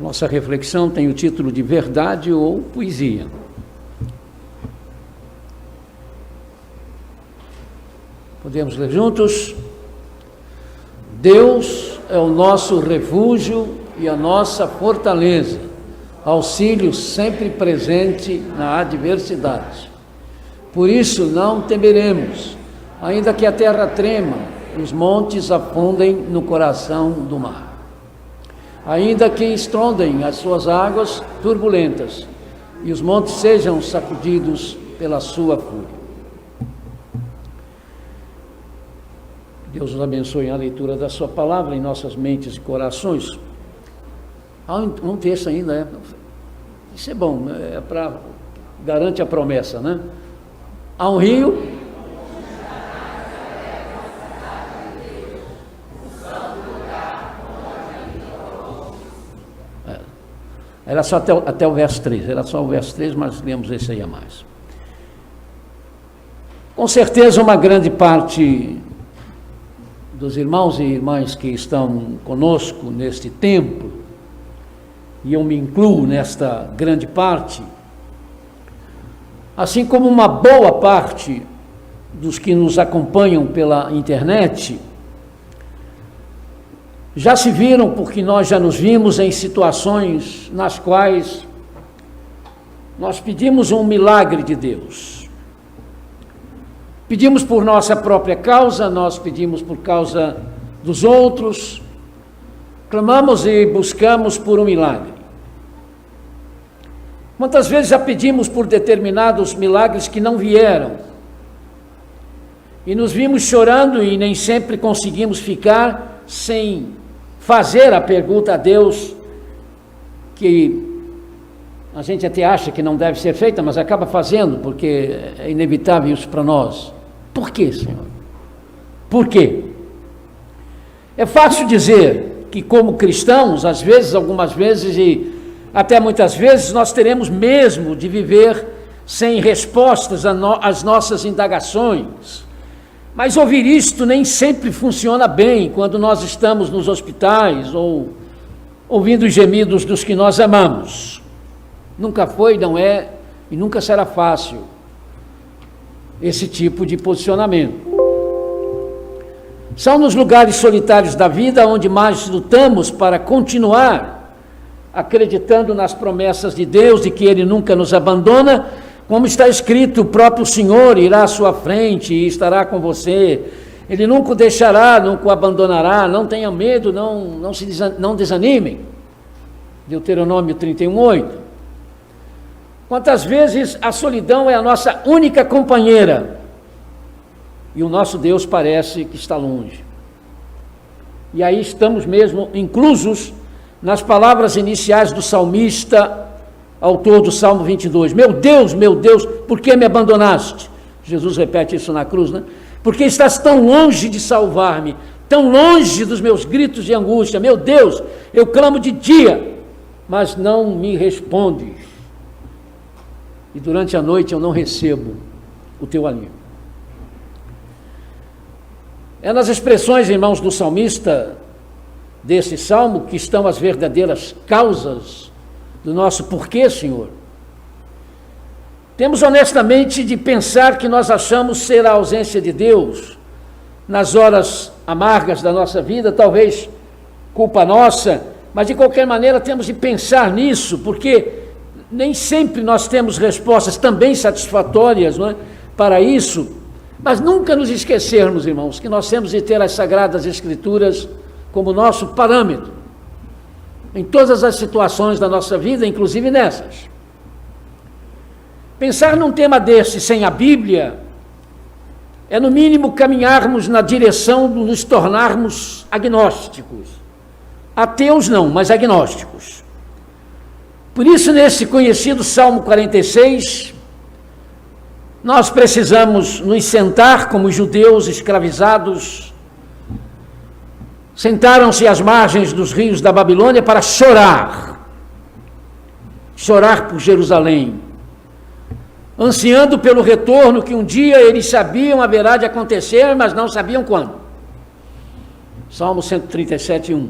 Nossa reflexão tem o título de Verdade ou Poesia. Podemos ler juntos? Deus é o nosso refúgio e a nossa fortaleza, auxílio sempre presente na adversidade. Por isso não temeremos, ainda que a terra trema, os montes afundem no coração do mar. Ainda que estrondem as suas águas turbulentas e os montes sejam sacudidos pela sua fúria. Deus nos abençoe a leitura da sua palavra em nossas mentes e corações. Há um texto ainda, isso é bom, garante a promessa, né? Há um rio... Era só até o verso 3, era só o verso 3, mas lemos esse aí a mais. Com certeza uma grande parte dos irmãos e irmãs que estão conosco neste tempo, e eu me incluo nesta grande parte, assim como uma boa parte dos que nos acompanham pela internet, já se viram, porque nós já nos vimos em situações nas quais nós pedimos um milagre de Deus. Pedimos por nossa própria causa, nós pedimos por causa dos outros, clamamos e buscamos por um milagre. Quantas vezes já pedimos por determinados milagres que não vieram, e nos vimos chorando e nem sempre conseguimos ficar sem fazer a pergunta a Deus, que a gente até acha que não deve ser feita, mas acaba fazendo, porque é inevitável isso para nós. Por quê, Senhor? Por quê? É fácil dizer que, como cristãos, às vezes, algumas vezes e até muitas vezes, nós teremos mesmo de viver sem respostas às nossas indagações. Mas ouvir isto nem sempre funciona bem quando nós estamos nos hospitais ou ouvindo os gemidos dos que nós amamos. Nunca foi, não é e nunca será fácil esse tipo de posicionamento. São nos lugares solitários da vida onde mais lutamos para continuar acreditando nas promessas de Deus, de que Ele nunca nos abandona. Como está escrito, o próprio Senhor irá à sua frente e estará com você. Ele nunca o deixará, nunca o abandonará. Não tenha medo, não desanimem. Deuteronômio 31:8. Quantas vezes a solidão é a nossa única companheira e o nosso Deus parece que está longe. E aí estamos mesmo inclusos nas palavras iniciais do salmista, autor do Salmo 22, meu Deus, por que me abandonaste? Jesus repete isso na cruz, né? Porque estás tão longe de salvar-me, tão longe dos meus gritos de angústia, meu Deus, eu clamo de dia, mas não me respondes, e durante a noite eu não recebo o teu alívio. É nas expressões, irmãos, do salmista, desse salmo, que estão as verdadeiras causas do nosso porquê, Senhor. Temos honestamente de pensar que nós achamos ser a ausência de Deus nas horas amargas da nossa vida, talvez culpa nossa, mas de qualquer maneira temos de pensar nisso, porque nem sempre nós temos respostas também satisfatórias, não é, para isso, mas nunca nos esquecermos, irmãos, que nós temos de ter as Sagradas Escrituras como nosso parâmetro, em todas as situações da nossa vida, inclusive nessas. Pensar num tema desse sem a Bíblia é, no mínimo, caminharmos na direção de nos tornarmos agnósticos. Ateus não, mas agnósticos. Por isso, nesse conhecido Salmo 46, nós precisamos nos sentar como os judeus escravizados sentaram-se às margens dos rios da Babilônia para chorar por Jerusalém, ansiando pelo retorno que um dia eles sabiam haverá de acontecer, mas não sabiam quando. Salmo 137:1.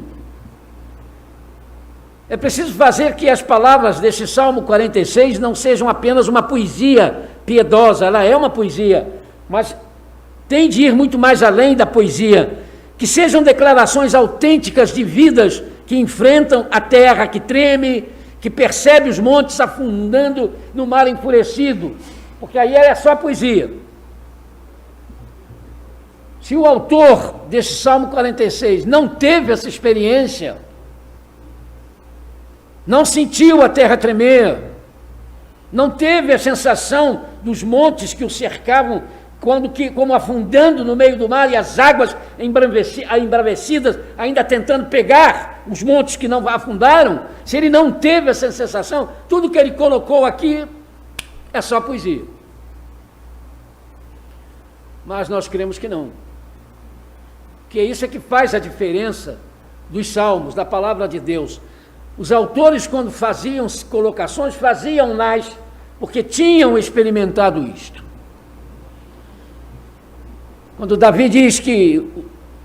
É preciso fazer que as palavras deste Salmo 46 não sejam apenas uma poesia piedosa, ela é uma poesia, mas tem de ir muito mais além da poesia, que sejam declarações autênticas de vidas que enfrentam a terra que treme, que percebe os montes afundando no mar enfurecido, porque aí é só poesia. Se o autor desse Salmo 46 não teve essa experiência, não sentiu a terra tremer, não teve a sensação dos montes que o cercavam, como afundando no meio do mar e as águas embravecidas ainda tentando pegar os montes que não afundaram, se ele não teve essa sensação, tudo que ele colocou aqui é só poesia. Mas nós cremos que não. Que isso é que faz a diferença dos salmos, da palavra de Deus. Os autores, quando faziam colocações, faziam-nas porque tinham experimentado isto. Quando Davi diz que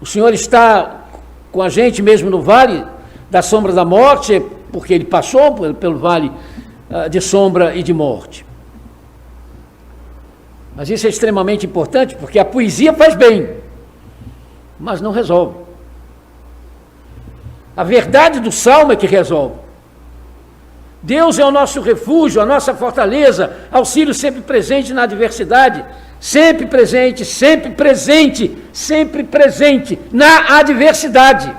o Senhor está com a gente mesmo no vale da sombra da morte, é porque ele passou pelo vale de sombra e de morte. Mas isso é extremamente importante, porque a poesia faz bem, mas não resolve. A verdade do Salmo é que resolve. Deus é o nosso refúgio, a nossa fortaleza, auxílio sempre presente na adversidade, sempre presente, sempre presente, sempre presente na adversidade.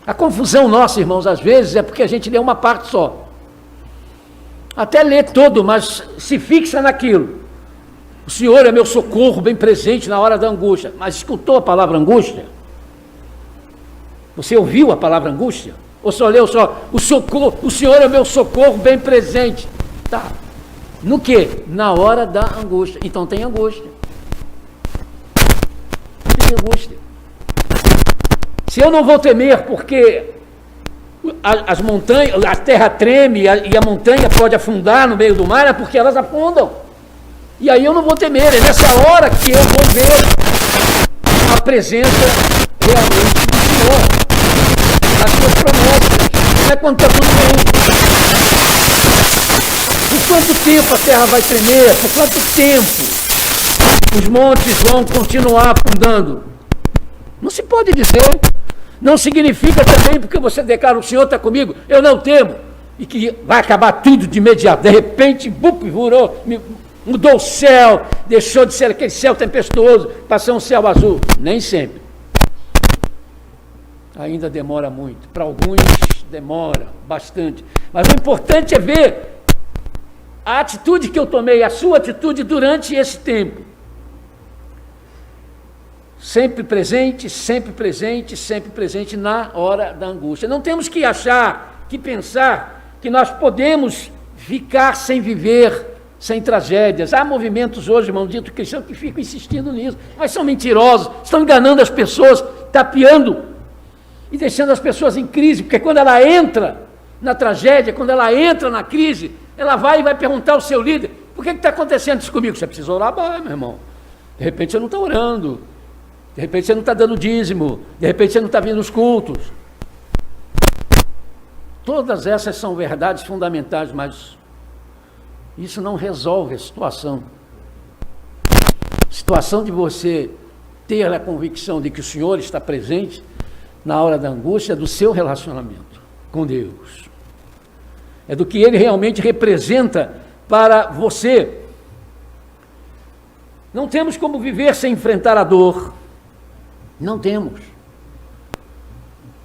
A confusão nossa, irmãos, às vezes é porque a gente lê uma parte só. Até lê todo, mas se fixa naquilo. O Senhor é meu socorro bem presente na hora da angústia. Mas escutou a palavra angústia? Você ouviu a palavra angústia? Ou só leu o socorro, o Senhor é meu socorro bem presente? Tá. No quê? Na hora da angústia. Então tem angústia. Tem angústia. Se eu não vou temer porque as montanhas, a terra treme e a montanha pode afundar no meio do mar, é porque elas afundam. E aí eu não vou temer. É nessa hora que eu vou ver a presença realmente do Senhor, as suas promessas. Não é quando está tudo bem. Por quanto tempo a terra vai tremer? Por quanto tempo os montes vão continuar afundando? Não se pode dizer. Não significa também porque você declara, o Senhor está comigo, eu não temo, e que vai acabar tudo de imediato. De repente, mudou o céu, deixou de ser aquele céu tempestuoso, passou um céu azul. Nem sempre. Ainda demora muito. Para alguns demora bastante. Mas o importante é ver a atitude que eu tomei, a sua atitude durante esse tempo. Sempre presente, sempre presente, sempre presente na hora da angústia. Não temos que achar, que pensar que nós podemos ficar sem viver, sem tragédias. Há movimentos hoje, irmão, dito cristão, que ficam insistindo nisso, mas são mentirosos, estão enganando as pessoas, tapeando e deixando as pessoas em crise, porque quando ela entra na tragédia, quando ela entra na crise, ela vai e vai perguntar ao seu líder, por que está acontecendo isso comigo? Você precisa orar, meu irmão. De repente você não está orando. De repente você não está dando dízimo, de repente você não está vindo nos cultos. Todas essas são verdades fundamentais, mas isso não resolve a situação. A situação de você ter a convicção de que o Senhor está presente na hora da angústia é do seu relacionamento com Deus. É do que Ele realmente representa para você. Não temos como viver sem enfrentar a dor. Não temos.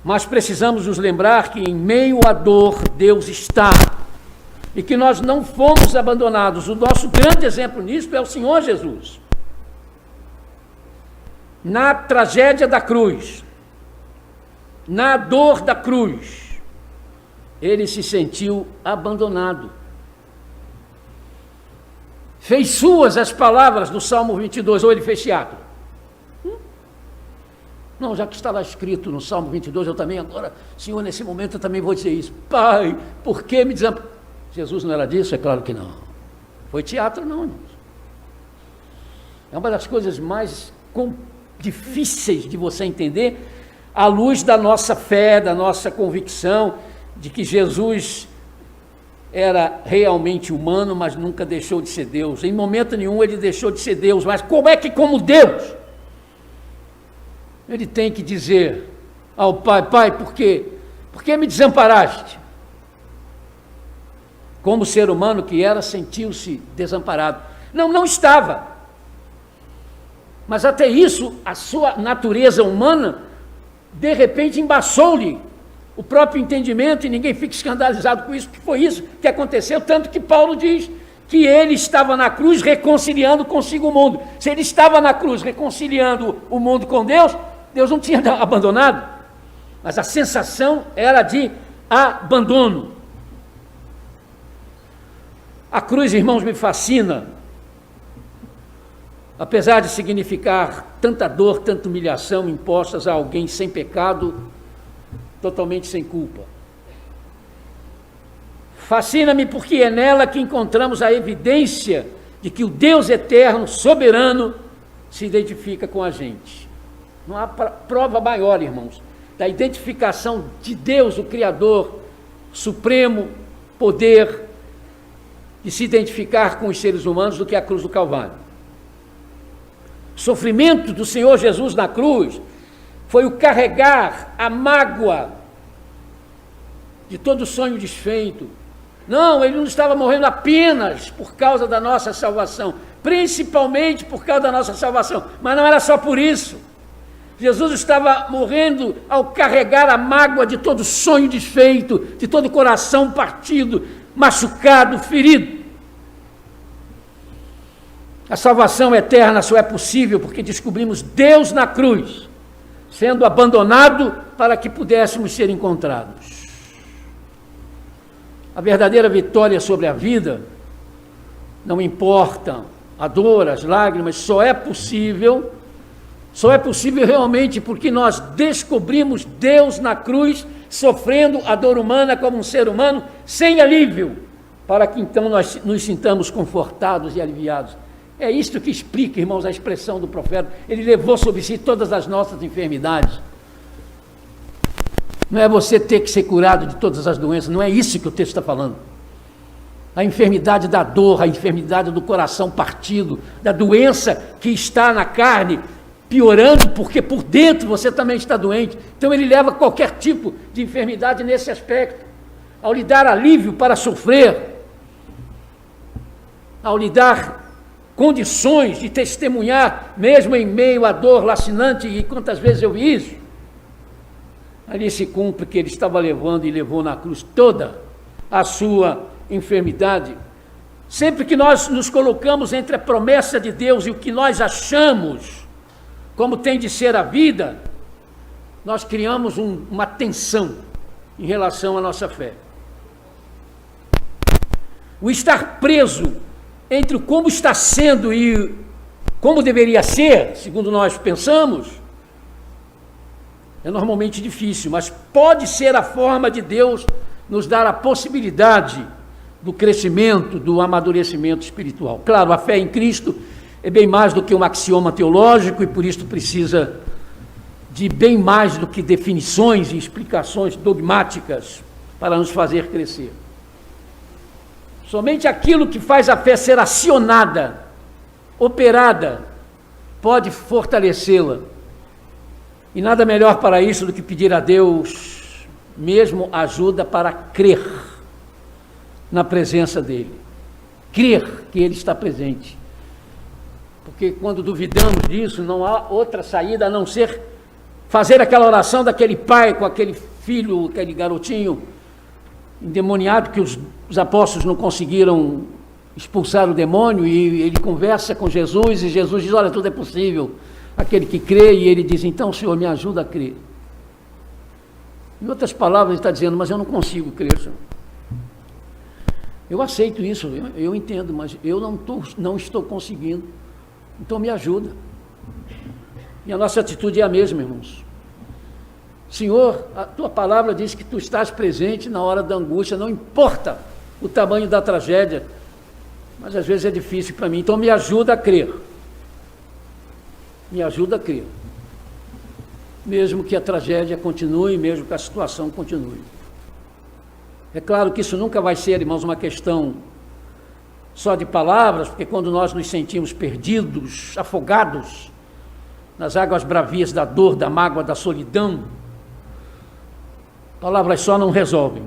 Mas precisamos nos lembrar que em meio à dor Deus está. E que nós não fomos abandonados. O nosso grande exemplo nisso é o Senhor Jesus. Na tragédia da cruz, na dor da cruz, Ele se sentiu abandonado. Fez suas as palavras do Salmo 22, ou ele fez teatro? Não, já que está lá escrito no Salmo 22, eu também agora, Senhor, nesse momento eu também vou dizer isso. Pai, por que me desamparaste? Jesus não era disso? É claro que não. Foi teatro não, irmãos. É uma das coisas mais difíceis de você entender, à luz da nossa fé, da nossa convicção de que Jesus era realmente humano, mas nunca deixou de ser Deus. Em momento nenhum ele deixou de ser Deus, mas como é que, como Deus, ele tem que dizer ao Pai: Pai, por quê? Por que me desamparaste? Como ser humano que era, sentiu-se desamparado. Não estava. Mas até isso, a sua natureza humana, de repente embaçou-lhe o próprio entendimento, e ninguém fica escandalizado com isso, porque foi isso que aconteceu, tanto que Paulo diz que ele estava na cruz reconciliando consigo o mundo. Se ele estava na cruz reconciliando o mundo com Deus, Deus não tinha abandonado, mas a sensação era de abandono. A cruz, irmãos, me fascina, apesar de significar tanta dor, tanta humilhação impostas a alguém sem pecado, totalmente sem culpa. Fascina-me porque é nela que encontramos a evidência de que o Deus eterno, soberano, se identifica com a gente. Não há prova maior, irmãos, da identificação de Deus, o Criador, supremo poder, de se identificar com os seres humanos do que a cruz do Calvário. O sofrimento do Senhor Jesus na cruz foi o carregar a mágoa de todo sonho desfeito. Não, ele não estava morrendo apenas por causa da nossa salvação, principalmente por causa da nossa salvação, mas não era só por isso. Jesus estava morrendo ao carregar a mágoa de todo sonho desfeito, de todo coração partido, machucado, ferido. A salvação eterna só é possível porque descobrimos Deus na cruz, sendo abandonado para que pudéssemos ser encontrados. A verdadeira vitória sobre a vida, não importa a dor, as lágrimas, só é possível realmente porque nós descobrimos Deus na cruz, sofrendo a dor humana como um ser humano, sem alívio, para que então nós nos sintamos confortados e aliviados. É isto que explica, irmãos, a expressão do profeta. Ele levou sobre si todas as nossas enfermidades. Não é você ter que ser curado de todas as doenças, não é isso que o texto está falando. A enfermidade da dor, a enfermidade do coração partido, da doença que está na carne, piorando, porque por dentro você também está doente. Então ele leva qualquer tipo de enfermidade nesse aspecto. Ao lhe dar alívio para sofrer, ao lhe dar condições de testemunhar, mesmo em meio à dor lacinante, e quantas vezes eu vi isso, ali se cumpre que ele estava levando e levou na cruz toda a sua enfermidade. Sempre que nós nos colocamos entre a promessa de Deus e o que nós achamos como tem de ser a vida, nós criamos uma tensão em relação à nossa fé. O estar preso entre o como está sendo e como deveria ser, segundo nós pensamos, é normalmente difícil, mas pode ser a forma de Deus nos dar a possibilidade do crescimento, do amadurecimento espiritual. Claro, a fé em Cristo é bem mais do que um axioma teológico e por isso precisa de bem mais do que definições e explicações dogmáticas para nos fazer crescer. Somente aquilo que faz a fé ser acionada, operada, pode fortalecê-la. E nada melhor para isso do que pedir a Deus mesmo ajuda para crer na presença dEle. Crer que Ele está presente. Porque quando duvidamos disso, não há outra saída a não ser fazer aquela oração daquele pai com aquele filho, aquele garotinho endemoniado que os apóstolos não conseguiram expulsar o demônio, e ele conversa com Jesus, e Jesus diz: olha, tudo é possível, aquele que crê, e ele diz: então, Senhor, me ajuda a crer. Em outras palavras, ele está dizendo: mas eu não consigo crer, Senhor. Eu aceito isso, eu entendo, mas eu não estou conseguindo, então me ajuda. E a nossa atitude é a mesma, irmãos. Senhor, a tua palavra diz que tu estás presente na hora da angústia, não importa o tamanho da tragédia, mas às vezes é difícil para mim, então me ajuda a crer. Me ajuda a crer. mesmo que a tragédia continue, mesmo que a situação continue. É claro que isso nunca vai ser, irmãos, uma questão só de palavras, porque quando nós nos sentimos perdidos, afogados nas águas bravias da dor, da mágoa, da solidão, palavras só não resolvem.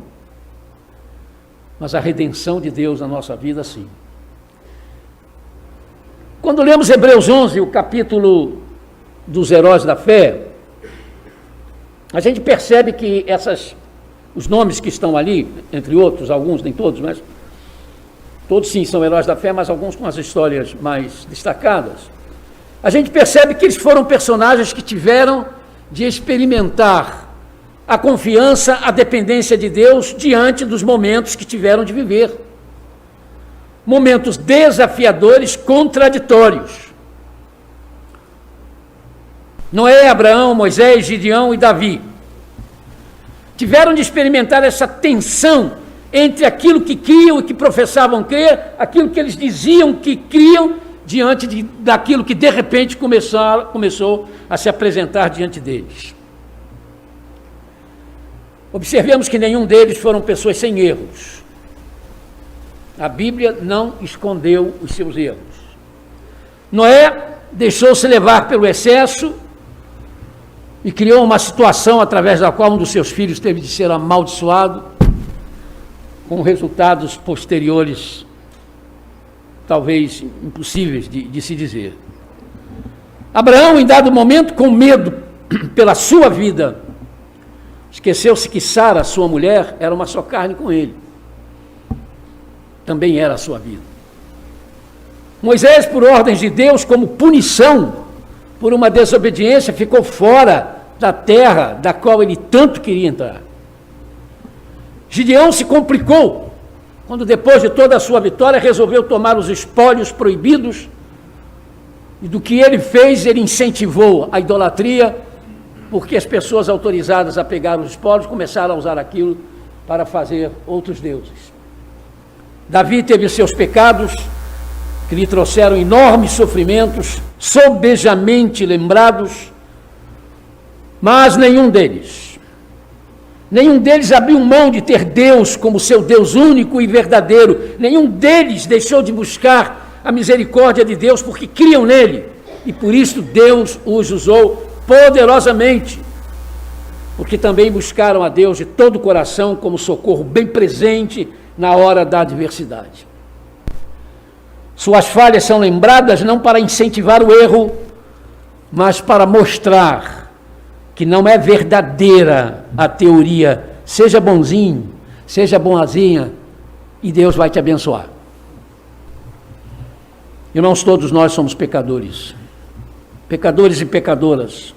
Mas a redenção de Deus na nossa vida, sim. Quando lemos Hebreus 11, o capítulo dos heróis da fé, a gente percebe que os nomes que estão ali, entre outros, alguns, nem todos, mas todos sim são heróis da fé, mas alguns com as histórias mais destacadas. A gente percebe que eles foram personagens que tiveram de experimentar a confiança, a dependência de Deus diante dos momentos que tiveram de viver. Momentos desafiadores, contraditórios. Noé, Abraão, Moisés, Gideão e Davi tiveram de experimentar essa tensão entre aquilo que criam e que professavam crer, aquilo que eles diziam que criam, diante daquilo que de repente começou a se apresentar diante deles. Observemos que nenhum deles foram pessoas sem erros. A Bíblia não escondeu os seus erros. Noé deixou-se levar pelo excesso e criou uma situação através da qual um dos seus filhos teve de ser amaldiçoado, com resultados posteriores, talvez impossíveis de se dizer. Abraão, em dado momento, com medo pela sua vida, esqueceu-se que Sara, sua mulher, era uma só carne com ele. Também era a sua vida. Moisés, por ordens de Deus, como punição por uma desobediência, ficou fora da terra da qual ele tanto queria entrar. Gideão se complicou quando, depois de toda a sua vitória, resolveu tomar os espólios proibidos, e do que ele fez, ele incentivou a idolatria, porque as pessoas autorizadas a pegar os espólios começaram a usar aquilo para fazer outros deuses. Davi teve os seus pecados, que lhe trouxeram enormes sofrimentos, sobejamente lembrados, mas nenhum deles abriu mão de ter Deus como seu Deus único e verdadeiro. Nenhum deles deixou de buscar a misericórdia de Deus, porque criam nele, e por isso Deus os usou poderosamente, porque também buscaram a Deus de todo o coração como socorro bem presente na hora da adversidade. Suas falhas são lembradas não para incentivar o erro, mas para mostrar que não é verdadeira a teoria, seja bonzinho, seja boazinha, e Deus vai te abençoar. Irmãos, todos nós somos pecadores e pecadoras,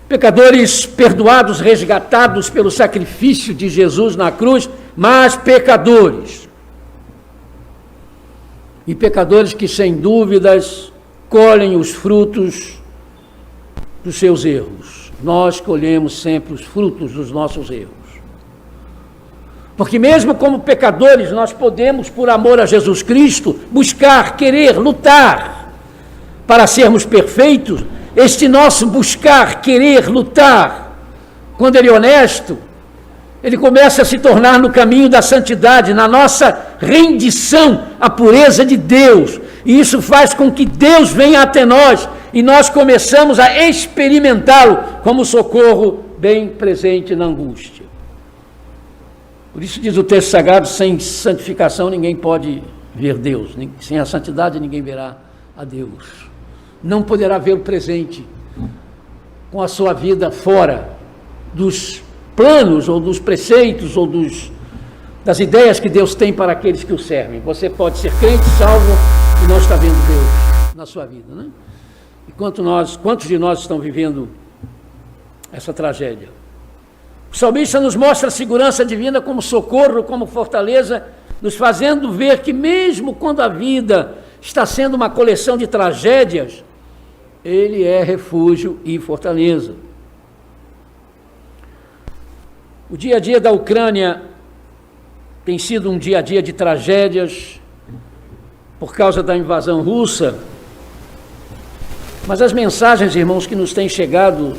pecadores perdoados, resgatados pelo sacrifício de Jesus na cruz, mas pecadores, e pecadores que sem dúvidas colhem os frutos dos seus erros. Nós colhemos sempre os frutos dos nossos erros. Porque mesmo como pecadores, nós podemos, por amor a Jesus Cristo, buscar, querer, lutar para sermos perfeitos. Este nosso buscar, querer, lutar, quando ele é honesto, ele começa a se tornar no caminho da santidade, na nossa rendição à pureza de Deus. E isso faz com que Deus venha até nós e nós começamos a experimentá-lo como socorro bem presente na angústia. Por isso diz o texto sagrado, sem santificação ninguém pode ver Deus, sem a santidade ninguém verá a Deus. Não poderá ver o presente com a sua vida fora dos planos ou dos preceitos ou das ideias que Deus tem para aqueles que o servem. Você pode ser crente, salvo, e não está vendo Deus na sua vida, né? E quantos de nós estão vivendo essa tragédia? O salmista nos mostra a segurança divina como socorro, como fortaleza, nos fazendo ver que mesmo quando a vida está sendo uma coleção de tragédias, ele é refúgio e fortaleza. O dia a dia da Ucrânia tem sido um dia a dia de tragédias por causa da invasão russa. Mas as mensagens, irmãos, que nos têm chegado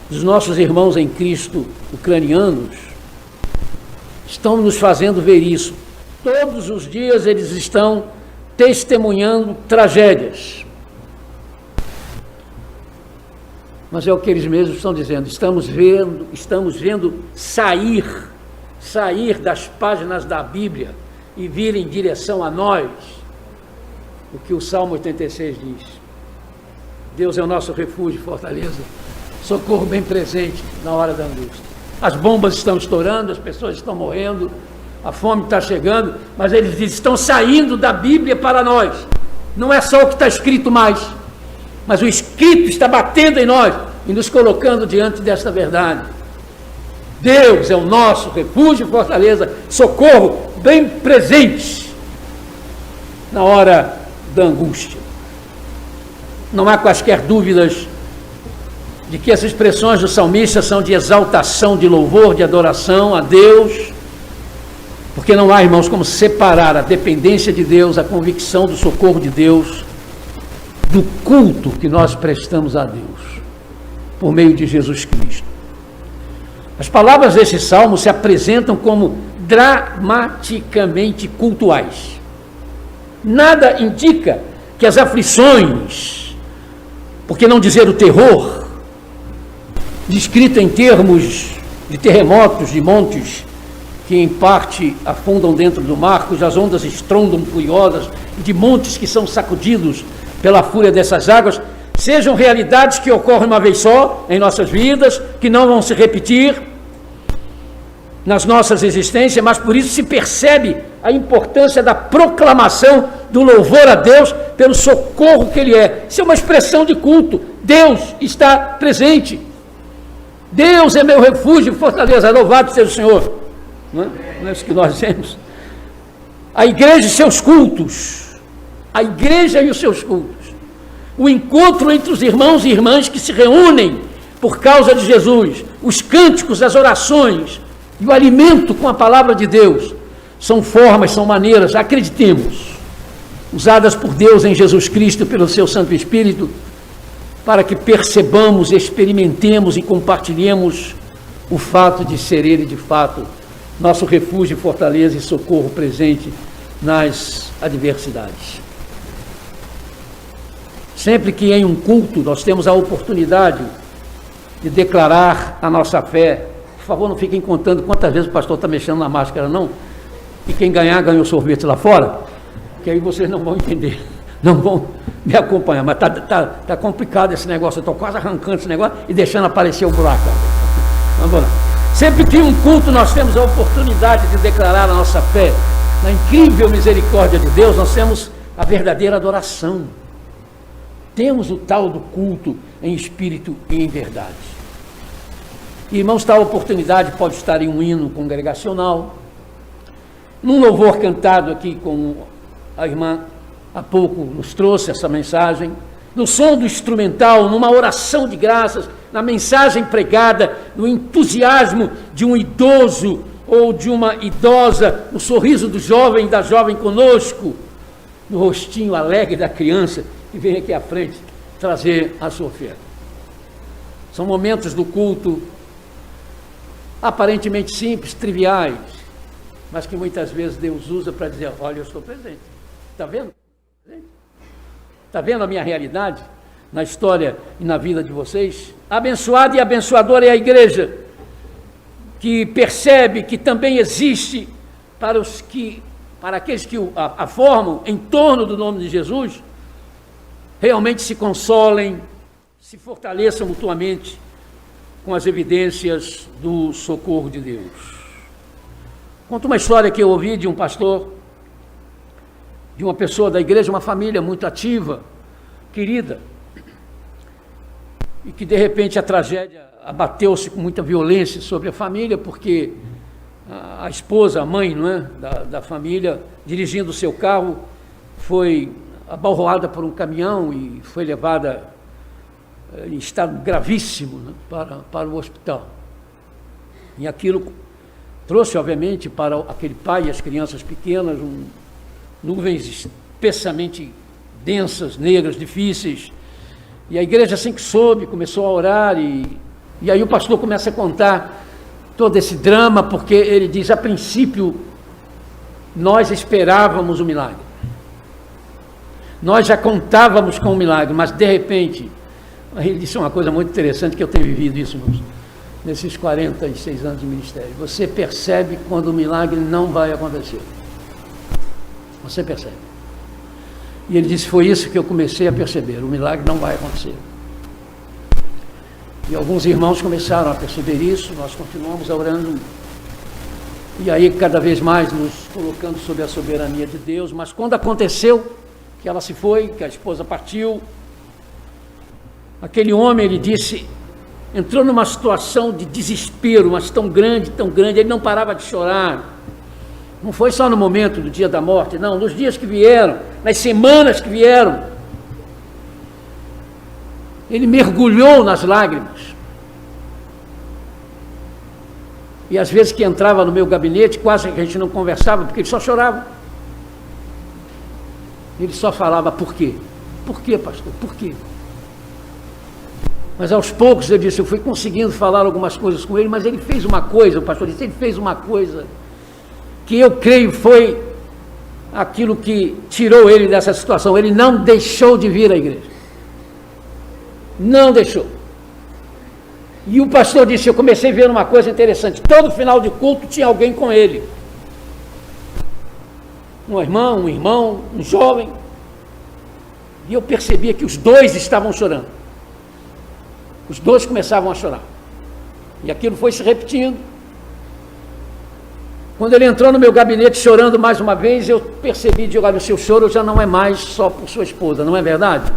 dos nossos irmãos em Cristo ucranianos estão nos fazendo ver isso. Todos os dias eles estão testemunhando tragédias. Mas é o que eles mesmos estão dizendo, estamos vendo sair das páginas da Bíblia e vir em direção a nós, o que o Salmo 86 diz. Deus é o nosso refúgio e fortaleza, socorro bem presente na hora da angústia. As bombas estão estourando, as pessoas estão morrendo, a fome está chegando, mas eles dizem, estão saindo da Bíblia para nós. Não é só o que está escrito mais, mas o escrito está batendo em nós e nos colocando diante desta verdade. Deus é o nosso refúgio e fortaleza, socorro bem presente na hora da angústia. Não há quaisquer dúvidas de que as expressões do salmista são de exaltação, de louvor, de adoração a Deus, porque não há, irmãos, como separar a dependência de Deus, a convicção do socorro de Deus, do culto que nós prestamos a Deus, por meio de Jesus Cristo. As palavras desse salmo se apresentam como dramaticamente cultuais. Nada indica que as aflições, por que não dizer o terror, descrito em termos de terremotos, de montes que em parte afundam dentro do mar, cujas ondas estrondam furiosas, e de montes que são sacudidos pela fúria dessas águas, sejam realidades que ocorrem uma vez só em nossas vidas, que não vão se repetir nas nossas existências, mas por isso se percebe a importância da proclamação do louvor a Deus pelo socorro que Ele é. Isso é uma expressão de culto. Deus está presente. Deus é meu refúgio e fortaleza. Louvado seja o Senhor. Não é isso que nós dizemos? A igreja e seus cultos. A igreja e os seus cultos. O encontro entre os irmãos e irmãs que se reúnem por causa de Jesus. Os cânticos, as orações e o alimento com a palavra de Deus são formas, são maneiras, acreditemos, usadas por Deus em Jesus Cristo pelo seu Santo Espírito, para que percebamos, experimentemos e compartilhemos o fato de ser Ele, de fato, nosso refúgio, fortaleza e socorro presente nas adversidades. Sempre que em um culto nós temos a oportunidade de declarar a nossa fé, por favor, não fiquem contando quantas vezes o pastor está mexendo na máscara, não, e quem ganhar, ganha o sorvete lá fora, que aí vocês não vão entender, não vão me acompanhar, mas tá complicado esse negócio, eu estou quase arrancando esse negócio e deixando aparecer o buraco. Vamos lá. Sempre que em um culto nós temos a oportunidade de declarar a nossa fé, na incrível misericórdia de Deus, nós temos a verdadeira adoração. Temos o tal do culto em espírito e em verdade. Irmãos, tal oportunidade pode estar em um hino congregacional, num louvor cantado aqui, como a irmã há pouco nos trouxe essa mensagem, no som do instrumental, numa oração de graças, na mensagem pregada, no entusiasmo de um idoso ou de uma idosa, no sorriso do jovem e da jovem conosco, no rostinho alegre da criança que vem aqui à frente trazer a sua oferta. São momentos do culto aparentemente simples, triviais, mas que muitas vezes Deus usa para dizer, olha, eu estou presente. Está vendo? Está vendo a minha realidade na história e na vida de vocês? Abençoada e abençoadora é a igreja, que percebe que também existe para aqueles que a formam em torno do nome de Jesus, realmente se consolem, se fortaleçam mutuamente com as evidências do socorro de Deus. Conto uma história que eu ouvi de um pastor, de uma pessoa da igreja, uma família muito ativa, querida, e que de repente a tragédia abateu-se com muita violência sobre a família, porque a esposa, a mãe, não é, da família, dirigindo o seu carro, foi abalroada por um caminhão e foi levada em estado gravíssimo, né, para o hospital. E aquilo trouxe, obviamente, para aquele pai e as crianças pequenas, nuvens espessamente densas, negras, difíceis, E a igreja, assim que soube, começou a orar, e aí o pastor começa a contar todo esse drama, porque ele diz, a princípio, nós esperávamos o milagre. Nós já contávamos com o milagre, mas de repente, ele disse uma coisa muito interessante, que eu tenho vivido isso nesses 46 anos de ministério. Você percebe quando o milagre não vai acontecer. Você percebe. E ele disse, foi isso que eu comecei a perceber, o milagre não vai acontecer. E alguns irmãos começaram a perceber isso, nós continuamos orando, e aí cada vez mais nos colocando sob a soberania de Deus, mas quando aconteceu, que ela se foi, que a esposa partiu, aquele homem, ele disse, entrou numa situação de desespero, mas tão grande, ele não parava de chorar. Não foi só no momento do dia da morte, não, nos dias que vieram, nas semanas que vieram. Ele mergulhou nas lágrimas. E às vezes que entrava no meu gabinete, quase que a gente não conversava, porque ele só chorava. Ele só falava, por quê? Por quê, pastor? Por quê? Mas aos poucos, eu disse, eu fui conseguindo falar algumas coisas com ele, mas ele fez uma coisa, o pastor disse, ele fez uma coisa que eu creio foi aquilo que tirou ele dessa situação. Ele não deixou de vir à igreja. Não deixou. E o pastor disse, eu comecei a ver uma coisa interessante, todo final de culto tinha alguém com ele. Um irmão, um jovem. E eu percebia que os dois estavam chorando. Os dois começavam a chorar. E aquilo foi se repetindo. Quando ele entrou no meu gabinete chorando mais uma vez, eu percebi, digo, olha, o seu choro já não é mais só por sua esposa, não é verdade?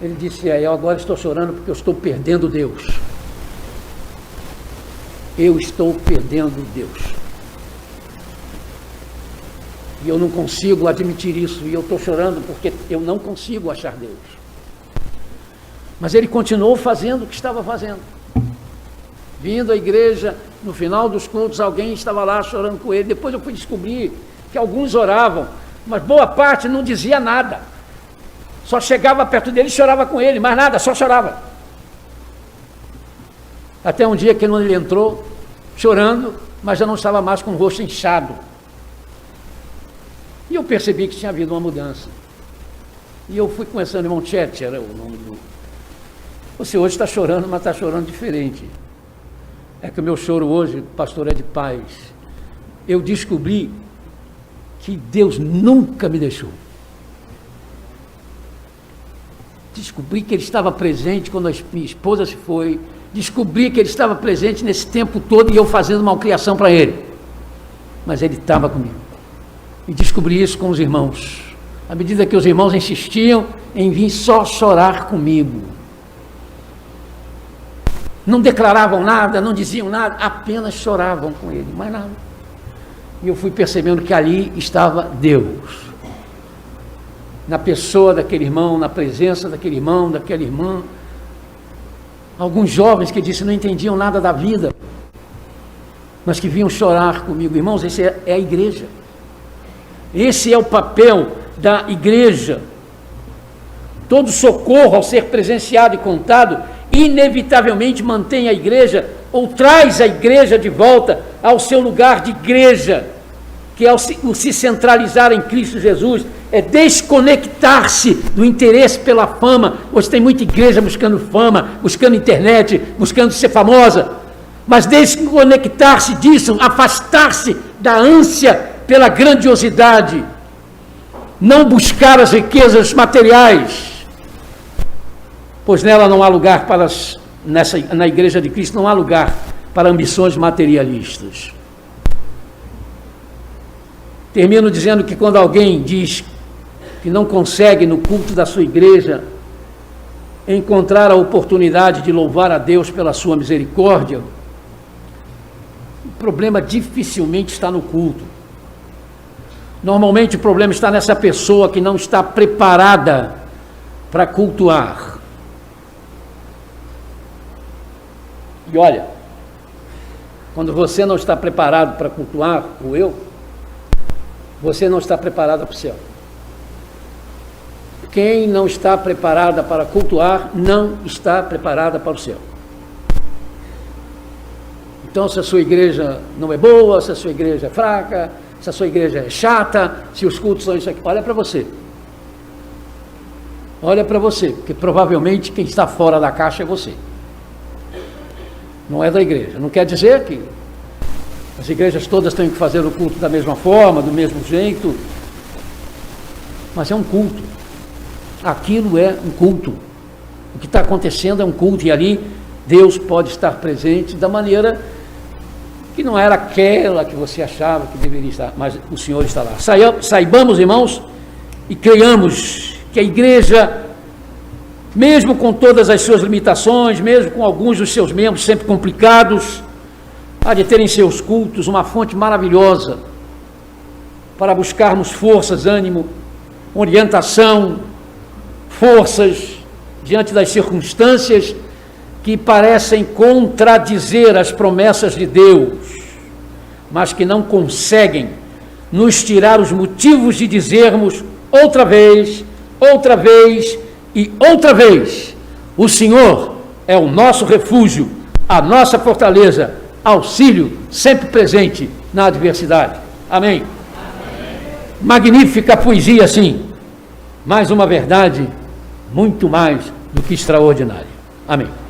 Ele disse, eu agora estou chorando porque eu estou perdendo Deus. Eu estou perdendo Deus. E eu não consigo admitir isso, e eu estou chorando porque eu não consigo achar Deus. Mas ele continuou fazendo o que estava fazendo. Vindo à igreja, no final dos cultos, alguém estava lá chorando com ele. Depois eu fui descobrir que alguns oravam, mas boa parte não dizia nada. Só chegava perto dele e chorava com ele, mais nada, só chorava. Até um dia que ele entrou, chorando, mas já não estava mais com o rosto inchado. E eu percebi que tinha havido uma mudança. E eu fui conversando, irmão Tchet, era o nome do... Você hoje está chorando, mas está chorando diferente. É que o meu choro hoje, pastor, é de paz. Eu descobri que Deus nunca me deixou. Descobri que Ele estava presente quando a minha esposa se foi. Descobri que Ele estava presente nesse tempo todo e eu fazendo malcriação para Ele. Mas Ele estava comigo. E descobri isso com os irmãos. À medida que os irmãos insistiam em vir só chorar comigo. Não declaravam nada, não diziam nada, apenas choravam com ele, mais nada. E eu fui percebendo que ali estava Deus. Na pessoa daquele irmão, na presença daquele irmão, daquela irmã. Alguns jovens que disse não entendiam nada da vida, mas que vinham chorar comigo. Irmãos, esse é a igreja. Esse é o papel da igreja. Todo socorro, ao ser presenciado e contado, inevitavelmente mantém a igreja, ou traz a igreja de volta ao seu lugar de igreja, que é o se centralizar em Cristo Jesus, é desconectar-se do interesse pela fama. Hoje tem muita igreja buscando fama, buscando internet, buscando ser famosa, mas desconectar-se disso, afastar-se da ânsia pela grandiosidade, não buscar as riquezas materiais, pois nela não há lugar para na igreja de Cristo não há lugar para ambições materialistas. Termino dizendo que quando alguém diz que não consegue no culto da sua igreja encontrar a oportunidade de louvar a Deus pela sua misericórdia, o problema dificilmente está no culto. Normalmente o problema está nessa pessoa que não está preparada para cultuar. E olha, quando você não está preparado para cultuar, ou eu, você não está preparado para o céu. Quem não está preparada para cultuar, não está preparada para o céu. Então, se a sua igreja não é boa, se a sua igreja é fraca, se a sua igreja é chata, se os cultos são isso aqui, olha para você. Olha para você, porque provavelmente quem está fora da caixa é você. Não é da igreja. Não quer dizer que as igrejas todas têm que fazer o culto da mesma forma, do mesmo jeito, mas é um culto. Aquilo é um culto. O que está acontecendo é um culto, e ali Deus pode estar presente da maneira que não era aquela que você achava que deveria estar, mas o Senhor está lá. Saibamos, irmãos, e creiamos que a igreja, mesmo com todas as suas limitações, mesmo com alguns dos seus membros sempre complicados, há de ter em seus cultos uma fonte maravilhosa para buscarmos forças, ânimo, orientação, forças diante das circunstâncias que parecem contradizer as promessas de Deus, mas que não conseguem nos tirar os motivos de dizermos outra vez e outra vez: o Senhor é o nosso refúgio, a nossa fortaleza, auxílio sempre presente na adversidade. Amém? Amém. Magnífica poesia, sim, mas uma verdade muito mais do que extraordinária. Amém.